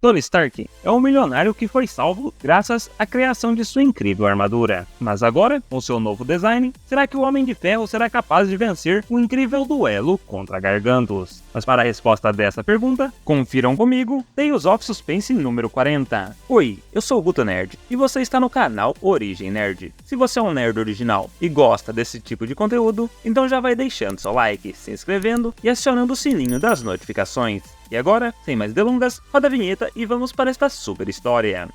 Tony Stark é um milionário que foi salvo graças à criação de sua incrível armadura. Mas agora, com seu novo design, será que o Homem de Ferro será capaz de vencer um incrível duelo contra Gargantos? Mas para a resposta dessa pergunta, confiram comigo Tales of Suspense número 40. Oi, eu sou o Guto Nerd e você está no canal Origem Nerd. Se você é um nerd original e gosta desse tipo de conteúdo, então já vai deixando seu like, se inscrevendo e acionando o sininho das notificações. E agora, sem mais delongas, roda a vinheta e vamos para esta super história.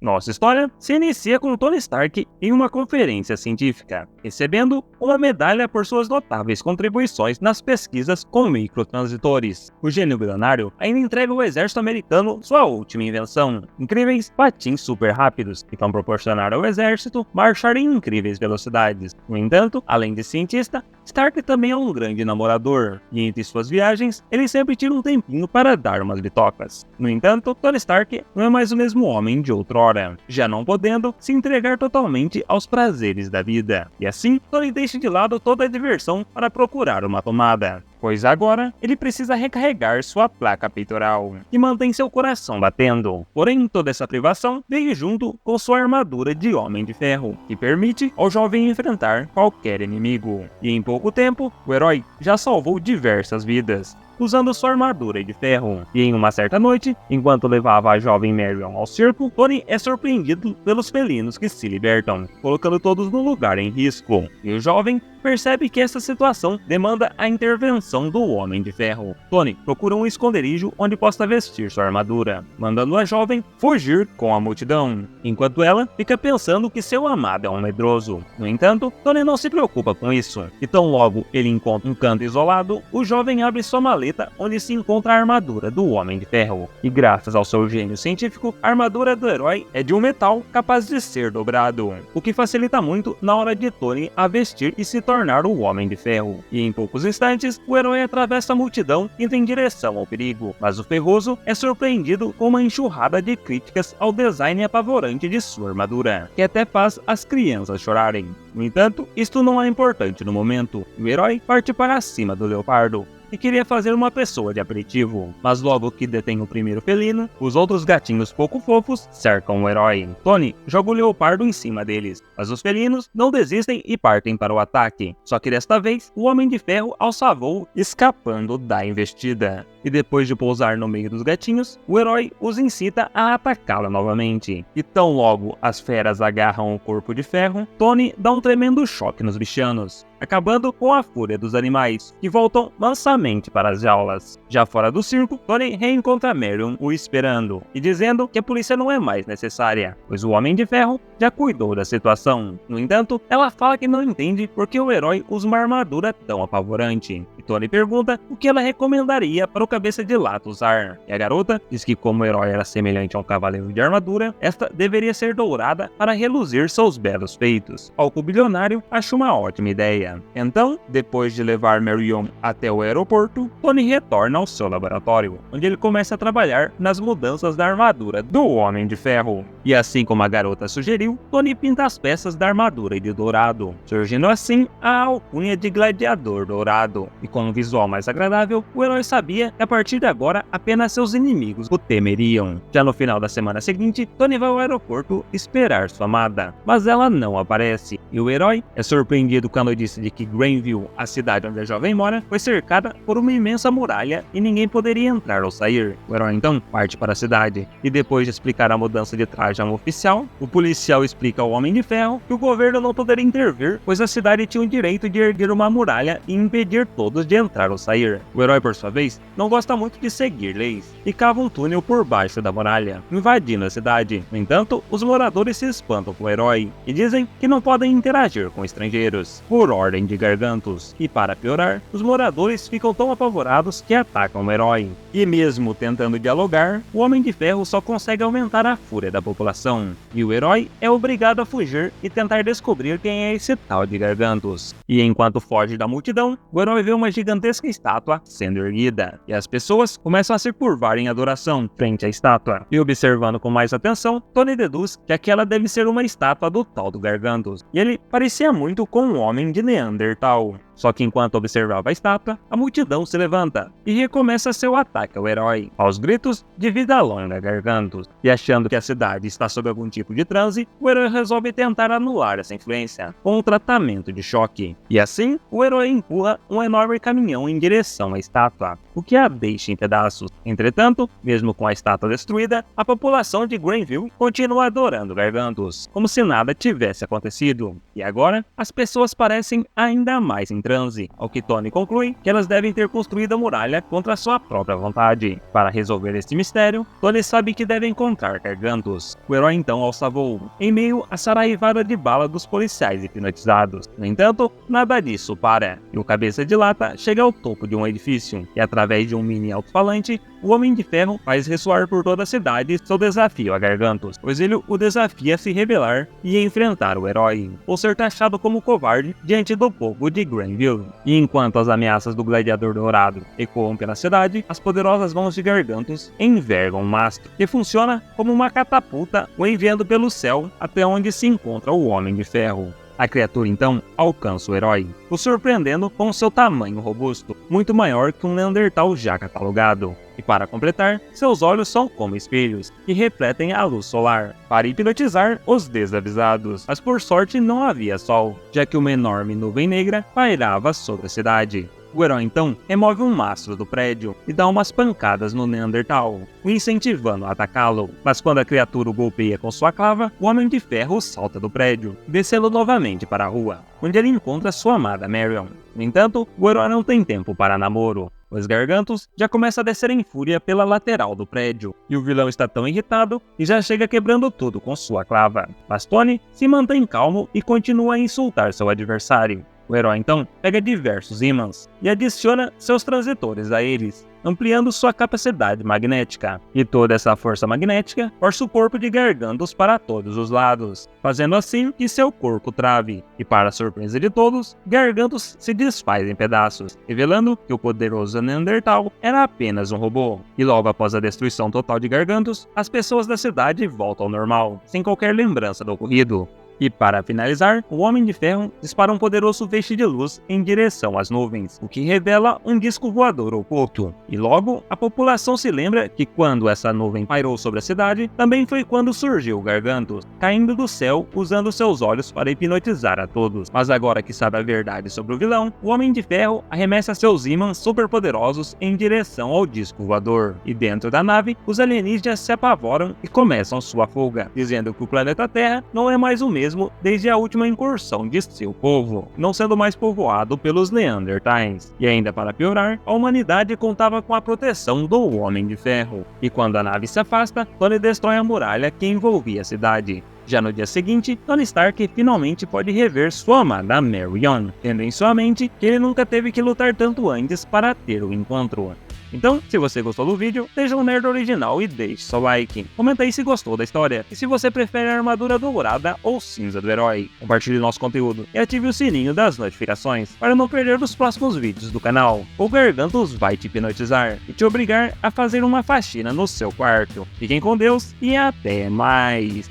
Nossa história se inicia com Tony Stark em uma conferência científica, recebendo uma medalha por suas notáveis contribuições nas pesquisas com microtransitores. O gênio bilionário ainda entrega ao exército americano sua última invenção, incríveis patins super rápidos, que vão proporcionar ao exército marchar em incríveis velocidades. No entanto, além de cientista, Stark também é um grande namorador, e entre suas viagens, ele sempre tira um tempinho para dar umas bitocas. No entanto, Tony Stark não é mais o mesmo homem de outrora, já não podendo se entregar totalmente aos prazeres da vida. E assim, Tony deixa de lado toda a diversão para procurar uma tomada, pois agora ele precisa recarregar sua placa peitoral, que mantém seu coração batendo. Porém, toda essa privação veio junto com sua armadura de Homem de Ferro, que permite ao jovem enfrentar qualquer inimigo. E em pouco tempo, o herói já salvou diversas vidas, usando sua armadura de ferro. E em uma certa noite, enquanto levava a jovem Marion ao circo, Tony é surpreendido pelos felinos que se libertam, colocando todos no lugar em risco. E o jovem percebe que essa situação demanda a intervenção do Homem de Ferro. Tony procura um esconderijo onde possa vestir sua armadura, mandando a jovem fugir com a multidão, enquanto ela fica pensando que seu amado é um medroso. No entanto, Tony não se preocupa com isso, e tão logo ele encontra um canto isolado, o jovem abre sua maleta onde se encontra a armadura do Homem de Ferro. E graças ao seu gênio científico, a armadura do herói é de um metal capaz de ser dobrado, o que facilita muito na hora de Tony a vestir e se tornar o Homem de Ferro. E em poucos instantes, o herói atravessa a multidão indo em direção ao perigo, mas o Ferroso é surpreendido com uma enxurrada de críticas ao design apavorante de sua armadura, que até faz as crianças chorarem. No entanto, isto não é importante no momento, e o herói parte para cima do leopardo, e queria fazer uma pessoa de aperitivo, mas logo que detém o primeiro felino, os outros gatinhos pouco fofos cercam o herói. Tony joga o leopardo em cima deles, mas os felinos não desistem e partem para o ataque, só que desta vez o Homem de Ferro alça voo escapando da investida. E depois de pousar no meio dos gatinhos, o herói os incita a atacá-la novamente. E tão logo as feras agarram o corpo de ferro, Tony dá um tremendo choque nos bichanos, acabando com a fúria dos animais, que voltam mansamente para as jaulas. Já fora do circo, Tony reencontra Marion o esperando, e dizendo que a polícia não é mais necessária, pois o Homem de Ferro já cuidou da situação. No entanto, ela fala que não entende por que o herói usa uma armadura tão apavorante, e Tony pergunta o que ela recomendaria para o Cabeça de Lata usar. E a garota diz que como o herói era semelhante a um cavaleiro de armadura, esta deveria ser dourada para reluzir seus belos feitos, ao que o bilionário acha uma ótima ideia. Então, depois de levar Marion até o aeroporto, Tony retorna ao seu laboratório, onde ele começa a trabalhar nas mudanças da armadura do Homem de Ferro. E assim como a garota sugeriu, Tony pinta as peças da armadura de dourado, surgindo assim a alcunha de Gladiador Dourado. E com um visual mais agradável, o herói sabia que a partir de agora apenas seus inimigos o temeriam. Já no final da semana seguinte, Tony vai ao aeroporto esperar sua amada, mas ela não aparece, e o herói é surpreendido com a notícia de que Greenville, a cidade onde a jovem mora, foi cercada por uma imensa muralha e ninguém poderia entrar ou sair. O herói então parte para a cidade, e depois de explicar a mudança de traje a um oficial, o policial explica ao Homem de Ferro que o governo não poderia intervir, pois a cidade tinha o direito de erguer uma muralha e impedir todos de entrar ou sair. O herói, por sua vez, não gosta muito de seguir leis, e cava um túnel por baixo da muralha, invadindo a cidade. No entanto, os moradores se espantam com o herói, e dizem que não podem interagir com estrangeiros, por ordem de Gargantos. E para piorar, os moradores ficam tão apavorados que atacam o herói. E mesmo tentando dialogar, o Homem de Ferro só consegue aumentar a fúria da população, e o herói é obrigado a fugir e tentar descobrir quem é esse tal de Gargantos. E enquanto foge da multidão, o herói vê uma gigantesca estátua sendo erguida, e as pessoas começam a se curvar em adoração frente à estátua. E observando com mais atenção, Tony deduz que aquela deve ser uma estátua do tal do Gargantos, e ele parecia muito com um homem de Neandertal. Só que enquanto observava a estátua, a multidão se levanta e recomeça seu ataque ao herói, aos gritos de vida longa Gargantos. E achando que a cidade está sob algum tipo de transe, o herói resolve tentar anular essa influência com um tratamento de choque. E assim, o herói empurra um enorme caminhão em direção à estátua, o que a deixa em pedaços. Entretanto, mesmo com a estátua destruída, a população de Greenville continua adorando Gargantos, como se nada tivesse acontecido. E agora, as pessoas parecem ainda mais em transe, ao que Tony conclui que elas devem ter construído a muralha contra sua própria vontade. Para resolver este mistério, Tony sabe que deve encontrar Gargantos. O herói então alça voo, em meio à saraivada de bala dos policiais hipnotizados. No entanto, nada disso para, e o cabeça de lata chega ao topo de um edifício, e através de um mini alto-falante, o Homem de Ferro faz ressoar por toda a cidade seu desafio a Gargantos, pois ele o desafia a se rebelar e enfrentar o herói, ou ser taxado como covarde diante do povo de Greenville. E enquanto as ameaças do Gladiador Dourado ecoam pela cidade, as poderosas mãos de Gargantos envergam um mastro, que funciona como uma catapulta o enviando pelo céu até onde se encontra o Homem de Ferro. A criatura então alcança o herói, o surpreendendo com seu tamanho robusto, muito maior que um Neandertal já catalogado. E para completar, seus olhos são como espelhos, que refletem a luz solar, para hipnotizar os desavisados. Mas por sorte não havia sol, já que uma enorme nuvem negra pairava sobre a cidade. O herói então remove um mastro do prédio e dá umas pancadas no Neandertal, o incentivando a atacá-lo. Mas quando a criatura o golpeia com sua clava, o Homem de Ferro salta do prédio, descendo novamente para a rua, onde ele encontra sua amada Marion. No entanto, o herói não tem tempo para namoro. Os Gargantos já começa a descer em fúria pela lateral do prédio, e o vilão está tão irritado e já chega quebrando tudo com sua clava. Mas Tony se mantém calmo e continua a insultar seu adversário. O herói então pega diversos ímãs e adiciona seus transitores a eles, ampliando sua capacidade magnética. E toda essa força magnética força o corpo de Gargantos para todos os lados, fazendo assim que seu corpo trave. E para a surpresa de todos, Gargantos se desfaz em pedaços, revelando que o poderoso Neandertal era apenas um robô. E logo após a destruição total de Gargantos, as pessoas da cidade voltam ao normal, sem qualquer lembrança do ocorrido. E para finalizar, o Homem de Ferro dispara um poderoso feixe de luz em direção às nuvens, o que revela um disco voador oculto. E logo, a população se lembra que quando essa nuvem pairou sobre a cidade, também foi quando surgiu Gargantos, caindo do céu usando seus olhos para hipnotizar a todos. Mas agora que sabe a verdade sobre o vilão, o Homem de Ferro arremessa seus ímãs superpoderosos em direção ao disco voador. E dentro da nave, os alienígenas se apavoram e começam sua fuga, dizendo que o planeta Terra não é mais o mesmo desde a última incursão de seu povo, não sendo mais povoado pelos Neandertais. E ainda para piorar, a humanidade contava com a proteção do Homem de Ferro. E quando a nave se afasta, Tony destrói a muralha que envolvia a cidade. Já no dia seguinte, Tony Stark finalmente pode rever sua amada Marion, tendo em sua mente que ele nunca teve que lutar tanto antes para ter o encontro. Então, se você gostou do vídeo, seja um nerd original e deixe seu like. Comenta aí se gostou da história e se você prefere a armadura dourada ou cinza do herói. Compartilhe nosso conteúdo e ative o sininho das notificações para não perder os próximos vídeos do canal. O Gargantos vai te hipnotizar e te obrigar a fazer uma faxina no seu quarto. Fiquem com Deus e até mais!